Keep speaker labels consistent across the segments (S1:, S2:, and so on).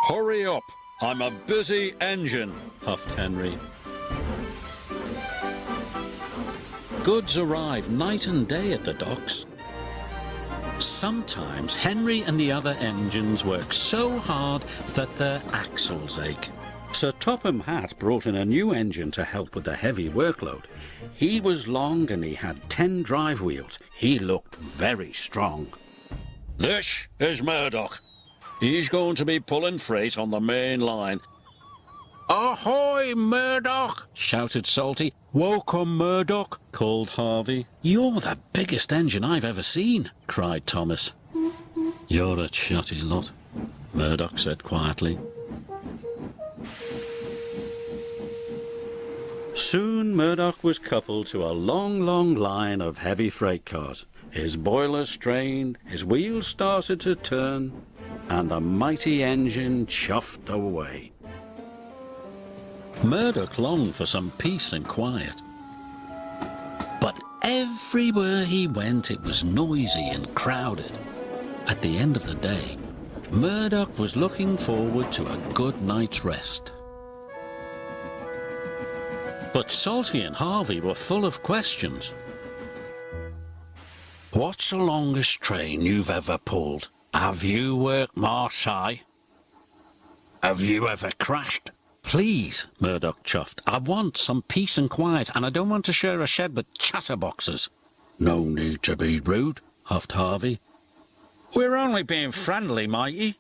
S1: Hurry up! I'm a busy engine, huffed Henry. Goods arrive night and day at the docks. Sometimes Henry and the other engines work so hard that their axles ache. Sir Topham Hatt brought in a new engine to help with the heavy workload. He was long and he had 10 drive wheels. He looked very strong. This is Murdoch. He's going to be pulling freight on the main line. Ahoy, Murdoch! Shouted Salty. Welcome, Murdoch, called Harvey. You're the biggest engine I've ever seen, cried Thomas. You're a chatty lot, Murdoch said quietly. Soon Murdoch was coupled to a long, long line of heavy freight cars. His boiler strained, his wheels started to turn, and the mighty engine chuffed away. Murdoch longed for some peace and quiet. But everywhere he went it was noisy and crowded. At the end of the day, Murdoch was looking forward to a good night's rest. But Salty and Harvey were full of questions. What's the longest train you've ever pulled? Have you worked Marseille? Have you ever crashed? Please, Murdoch chuffed. I want some peace and quiet, and I don't want to share a shed with chatterboxes. No need to be rude, huffed Harvey. We're only being friendly, matey.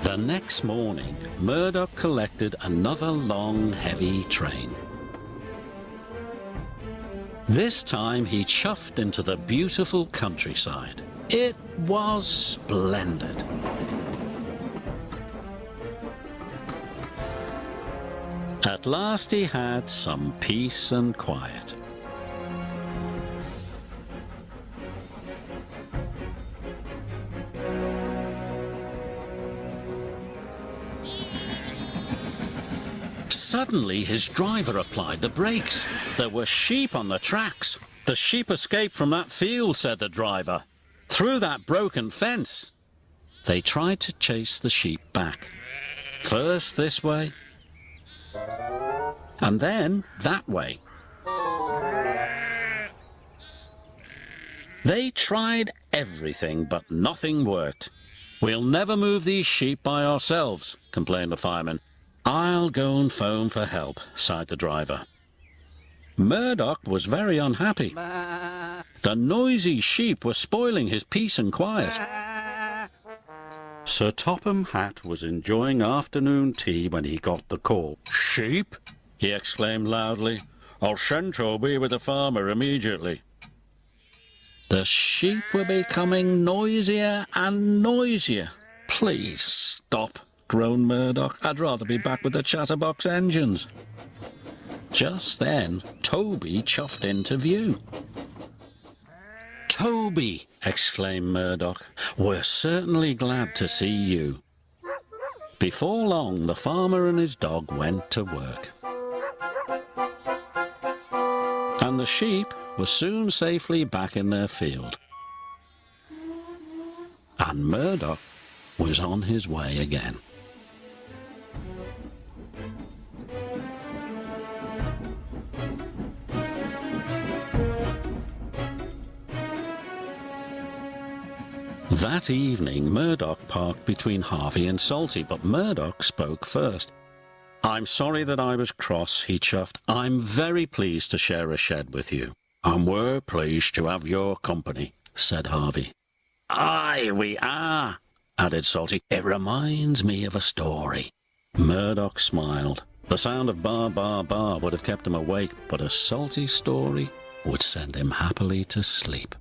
S1: The next morning, Murdoch collected another long, heavy train. This time he chuffed into the beautiful countryside. It was splendid. At last he had some peace and quiet. Suddenly his driver applied the brakes. There were sheep on the tracks. The sheep escaped from that field, said the driver. Through that broken fence. They tried to chase the sheep back. First this way, and then that way. They tried everything, but nothing worked. We'll never move these sheep by ourselves, complained the fireman. I'll go and phone for help, sighed the driver. Murdoch was very unhappy. The noisy sheep were spoiling his peace and quiet. Sir Topham Hatt was enjoying afternoon tea when he got the call. Sheep? He exclaimed loudly. I'll send Toby with the farmer immediately. The sheep were becoming noisier and noisier. Please stop, groaned Murdoch. I'd rather be back with the chatterbox engines. Just then, Toby chuffed into view. Toby, exclaimed Murdoch, we're certainly glad to see you. Before long, the farmer and his dog went to work. And the sheep were soon safely back in their field. And Murdoch was on his way again. That evening, Murdoch parked between Harvey and Salty, but Murdoch spoke first. I'm sorry that I was cross, he chuffed. I'm very pleased to share a shed with you. And we're pleased to have your company, said Harvey. Aye, we are, added Salty. It reminds me of a story. Murdoch smiled. The sound of bar, bar, bar would have kept him awake, but a Salty story would send him happily to sleep.